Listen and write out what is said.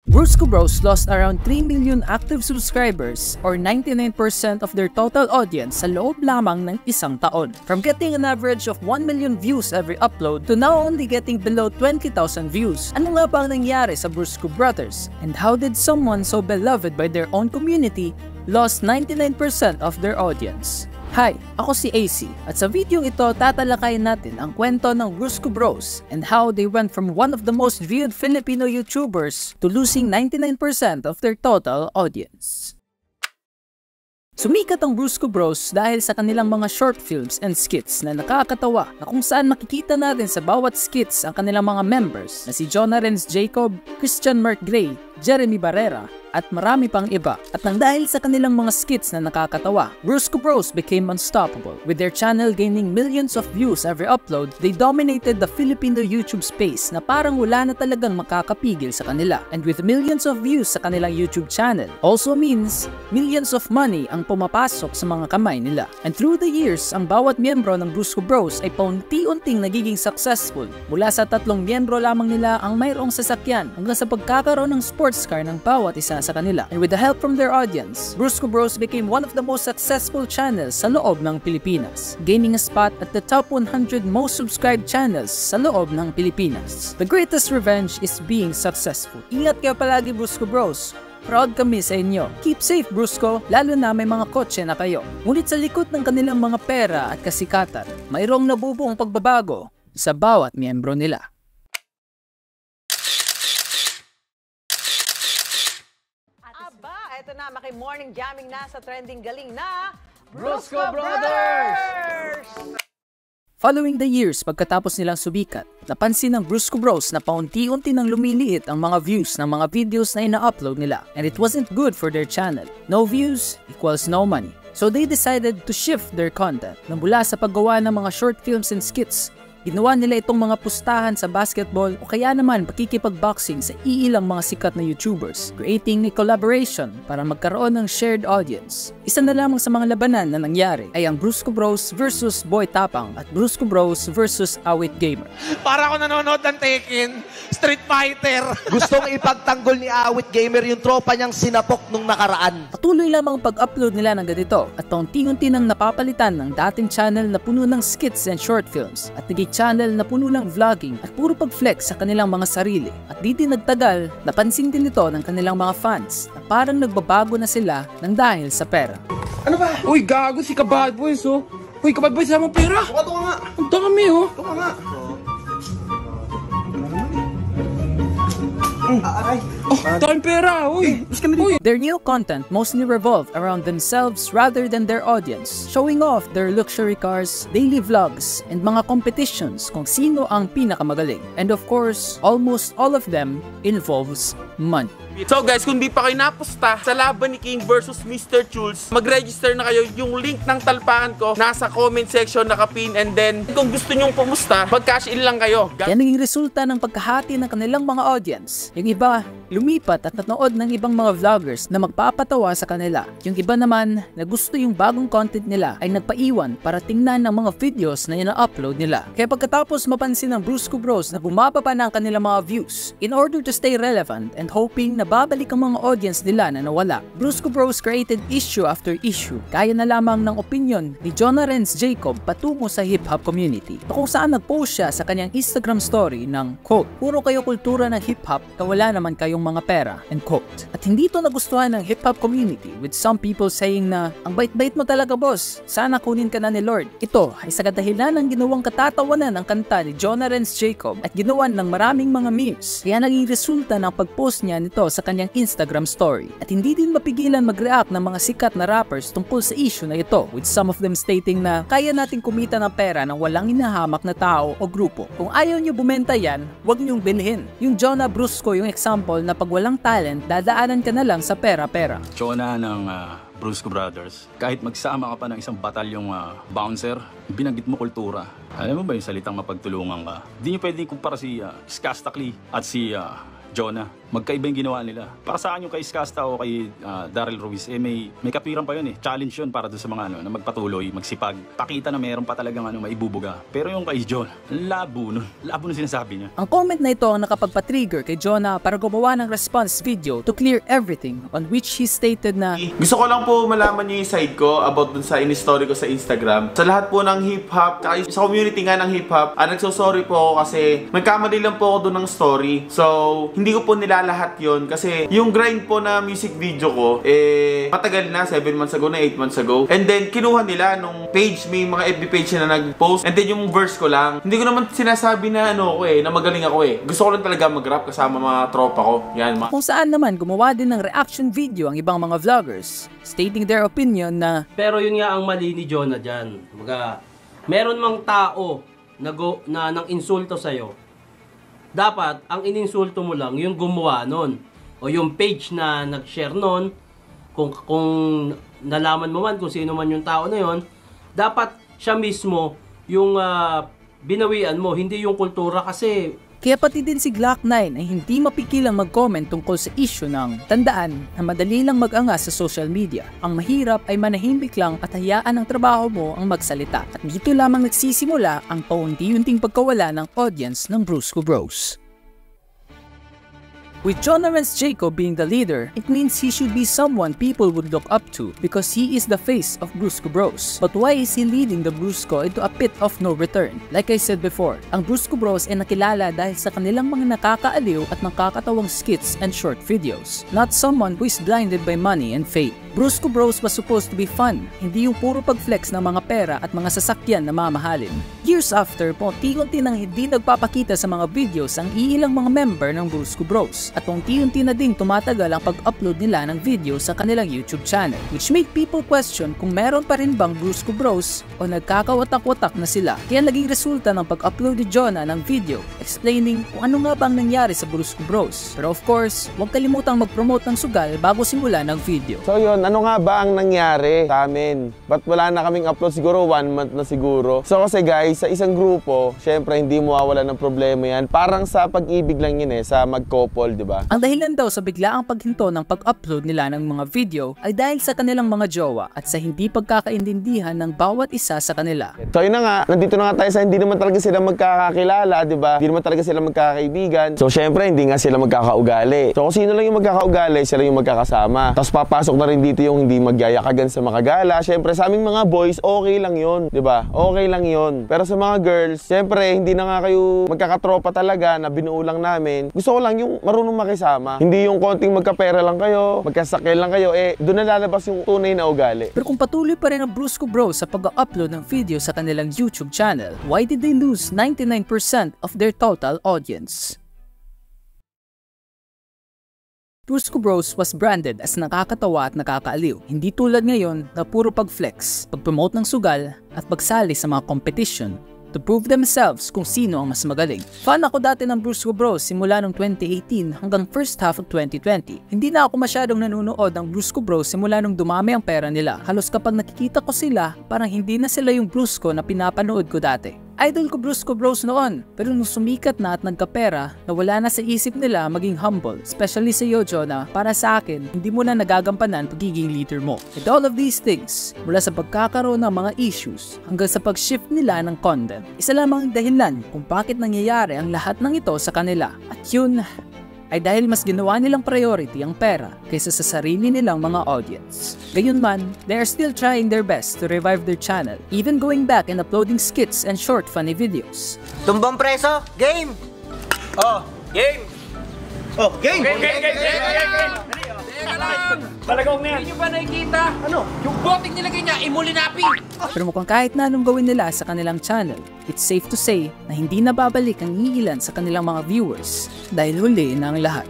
Brusco Bros lost around 3 million active subscribers or 99% of their total audience sa loob lamang ng isang taon. From getting an average of 1 million views every upload to now only getting below 20,000 views. Ano nga ba ang nangyari sa Brusco Brothers? And how did someone so beloved by their own community lost 99% of their audience? Hi, ako si AC at sa video ito tatalakayin natin ang kwento ng Brusco Bros and how they went from one of the most viewed Filipino YouTubers to losing 99% of their total audience. Sumikat ang Brusco Bros dahil sa kanilang mga short films and skits na nakakatawa na kung saan makikita natin sa bawat skits ang kanilang mga members na si Jonah Renz Jacob, Christian Mark Gray, Jeremy Barrera, at marami pang iba. At nang dahil sa kanilang mga skits na nakakatawa, Brusco Bros became unstoppable. With their channel gaining millions of views every upload, they dominated the Filipino YouTube space na parang wala na talagang makakapigil sa kanila. And with millions of views sa kanilang YouTube channel, also means millions of money ang pumapasok sa mga kamay nila. And through the years, ang bawat miyembro ng Brusco Bros ay paunti-unting nagiging successful. Mula sa 3 miyembro lamang nila ang mayroong sasakyan hanggang sa pagkakaroon ng sports car ng bawat isa sa kanila. And with the help from their audience, Brusco Bros became one of the most successful channels sa loob ng Pilipinas, gaining a spot at the top 100 most subscribed channels sa loob ng Pilipinas. The greatest revenge is being successful. Ingat kayo palagi, Brusco Bros. Proud kami sa inyo. Keep safe, Brusco, lalo na may mga kotse na kayo. Ngunit sa likod ng kanilang mga pera at kasikatan, mayroong nabubuong pagbabago sa bawat miyembro nila. Ito na, maki-morning jamming na sa trending galing na Brusco Brothers! Following the years pagkatapos nilang subikat, napansin ng Brusco Bros na paunti-unti nang lumiliit ang mga views ng mga videos na ina-upload nila, and it wasn't good for their channel. No views equals no money. So they decided to shift their content na mula sa paggawa ng mga short films and skits, ginawa nila itong mga pustahan sa basketball o kaya naman pakikipag-boxing sa iilang mga sikat na YouTubers, creating a collaboration para magkaroon ng shared audience. Isa na lamang sa mga labanan na nangyari ay ang Brusco Bros versus Boy Tapang at Brusco Bros versus Awit Gamer. Para ako nanonood ng Tekken, Street Fighter. Gustong ipagtanggol ni Awit Gamer yung tropa niyang sinapok nung nakaraan. Patuloy lamang pag-upload nila ng ganito at paunti-unti nang napapalitan ng dating channel na puno ng skits and short films at naging channel na puno ng vlogging at puro pag-flex sa kanilang mga sarili. At di din nagtagal, napansin din ito ng kanilang mga fans na parang nagbabago na sila ng dahil sa pera. Ano ba? Uy, gago si Kabad Boys, oh. Uy, Kabad Boys, sama pera. Tuka nga. Ang dami, oh. Tuka nga. Aray. Oh, dami pera, uy. Their new content mostly revolved around themselves rather than their audience, showing off their luxury cars, daily vlogs, and mga competitions kung sino ang pinakamagaling. And of course, almost all of them involves money. So guys, kung di pa kayo napusta sa laban ni King versus Mr. Chulz, mag-register na kayo. Yung link ng talpakan ko nasa comment section nakapin, and then kung gusto nyong pumusta, mag-cash in lang kayo. Yan naging resulta ng pagkahati ng kanilang mga audience. Yung iba, lumipat at nanood ng ibang mga vloggers na magpapatawa sa kanila. Yung iba naman, na gusto yung bagong content nila ay nagpaiwan para tingnan ng mga videos na ina-upload nila. Kaya pagkatapos mapansin ng Brusco Bros na bumababa na ang kanilang mga views, in order to stay relevant and hoping na babalik ang mga audience nila na nawala, Brusco Bros created issue after issue, kaya na lamang ng opinion ni Jonah Renz Jacob patungo sa hip-hop community, kung saan nag-post siya sa kanyang Instagram story ng quote, "Puro kayo kultura ng hip-hop, kawala naman kayong mga pera," end quote. At hindi ito nagustuhan ng hip-hop community, with some people saying na, "Ang bait-bait mo talaga, boss, sana kunin ka na ni Lord." Ito ay sa kadahilan ng ginawang katatawanan ng kanta ni Jonah Renz Jacob at ginawan ng maraming mga memes, kaya naging resulta ng pag-post niya nito sa kanyang Instagram story. At hindi din mapigilan mag-react ng mga sikat na rappers tungkol sa issue na ito, with some of them stating na kaya nating kumita ng pera nang walang hinahamak na tao o grupo. Kung ayaw nyo bumenta yan, huwag nyong bilhin. Yung Jonah Brusco yung example na pag walang talent, dadaanan ka na lang sa pera-pera. Jonah ng Brusco Brothers, kahit magsama ka pa ng isang batalyong bouncer, binanggit mo kultura. Alam mo ba yung salitang mapagtulungan ka? Hindi nyo pwedeng kumpara si Skastakli at si Jonah. magkaiba yung ginawa nila. Para sa akin yung kay Skasta o kay Daryl Ruiz, may katwiran pa yun eh. Challenge yun para doon sa mga na magpatuloy, magsipag. Pakita na meron pa talagang maibubuga. Pero yung kay John, labo nun sinasabi niya. Ang comment na ito ang nakapagpa-trigger kay Jonah para gumawa ng response video to clear everything, on which he stated na gusto ko lang po malaman niyo yung side ko about dun sa in-story ko sa Instagram. Sa lahat po ng hip-hop, sa community nga ng hip-hop, nagsosorry po ako kasi magkamali lang po ako dun ng story. So, hindi ko po nilalahat yon kasi yung grind po na music video ko, matagal na, 7 months ago na, 8 months ago. And then, kinuha nila nung page, may mga FB page na nag-post. And then, yung verse ko lang, hindi ko naman sinasabi na na magaling ako Gusto ko lang talaga mag-rap kasama mga tropa ko. Yan, kung saan naman gumawa din ng reaction video ang ibang mga vloggers, stating their opinion na pero yun nga ang mali ni Jonah dyan. Meron mang tao na nang insulto sa'yo, dapat ang ininsulto mo lang yung gumawa nun o yung page na nag-share nun. Kung nalaman mo man kung sino man yung tao na yon, dapat siya mismo yung binawian mo, hindi yung kultura. Kasi kaya pati din si Glock9 ay hindi mapigilang mag-comment tungkol sa issue ng tandaan na madali lang mag-angas sa social media. Ang mahirap ay manahimik lang at hayaan ang trabaho mo ang magsalita. At dito lamang nagsisimula ang paunti-unting pagkawala ng audience ng Brusco Bros. With Jonah Renz Jacob being the leader, it means he should be someone people would look up to because he is the face of Brusco Bros. But why is he leading the Brusco into a pit of no return? Like I said before, ang Brusco Bros ay nakilala dahil sa kanilang mga nakakaaliw at nakakatawang skits and short videos, not someone who is blinded by money and fame. Brusco Bros was supposed to be fun, hindi yung puro pag-flex ng mga pera at mga sasakyan na mamahalin. Years after, unti-unti nang hindi nagpapakita sa mga videos ang iilang mga member ng Brusco Bros. At unti-unti na ding tumatagal ang pag-upload nila ng video sa kanilang YouTube channel, which made people question kung meron pa rin bang Brusco Bros o nagkakawatak-watak na sila. Kaya naging resulta ng pag-upload ni Jonah ng video explaining kung ano nga bang nangyari sa Brusco Bros. Pero of course, huwag kalimutang mag-promote ng sugal bago simula ng video. So yun, ano nga ba ang nangyari sa amin? Ba't wala na kaming upload? Siguro 1 month na siguro. So kasi guys, sa isang grupo, syempre hindi mawawala ng problema yan. Parang sa pag-ibig lang yun sa mag-couple, di ba? Ang dahilan daw sa biglaang paghinto ng pag-upload nila ng mga video ay dahil sa kanilang mga jowa at sa hindi pagkakaintindihan ng bawat isa sa kanila. So yun na nga, nandito na nga tayo sa hindi naman talaga sila magkakakilala, di ba? Hindi naman talaga sila magkakaibigan. So syempre, hindi nga sila magkakaugali. So kung sino lang yung magkakaugali, sila yung magkakasama. Tapos papasok na rin dito yung hindi magyayakagan sa mga gala. Syempre, sa aming mga boys, okay lang yun, di ba? Okay lang yun. Pero sa mga girls, syempre, hindi na nga kayo magkakatropa talaga na binuo lang namin. Gusto ko lang yung marunong makisama. Hindi yung konting magkapera lang kayo, magkasakyan lang kayo, doon na lalabas yung tunay na ugali. Pero kung patuloy pa rin ang Brusco Bros sa pag-upload ng video sa kanilang YouTube channel, why did they lose 99% of their total audience? Brusco Bros was branded as nakakatawa at nakakaaliw. Hindi tulad ngayon na puro pag-flex, pag-promote ng sugal at pagsali sa mga competition to prove themselves kung sino ang mas magaling. Fan ako dati ng Brusco Bros simula noong 2018 hanggang first half of 2020. Hindi na ako masyadong nanonood ng Brusco Bros simula nung dumami ang pera nila. Halos kapag nakikita ko sila, parang hindi na sila yung Brusco na pinapanood ko dati. Idol ko Brusco Bros noon, pero nung sumikat na at nagkapera, nawala na sa isip nila maging humble, especially sa iyo, Jonah. Para sa akin, hindi mo na nagagampanan pagiging leader mo. With all of these things, mula sa pagkakaroon ng mga issues hanggang sa pag-shift nila ng content, isa lamang ang dahilan kung bakit nangyayari ang lahat ng ito sa kanila. At yun ay dahil mas ginawa nilang priority ang pera kaysa sa sarili nilang mga audience. Gayunman, they are still trying their best to revive their channel, even going back and uploading skits and short funny videos. Tumbang preso, game! Oh, game! Oh, game! Teka lang! Balagong na yan! Hindi nyo ba nakikita? Ano? Yung boting nilagay niya, imulinapi! Pero mukhang kahit na anong gawin nila sa kanilang channel, it's safe to say na hindi na babalik ang iilan sa kanilang mga viewers dahil huli na ang lahat.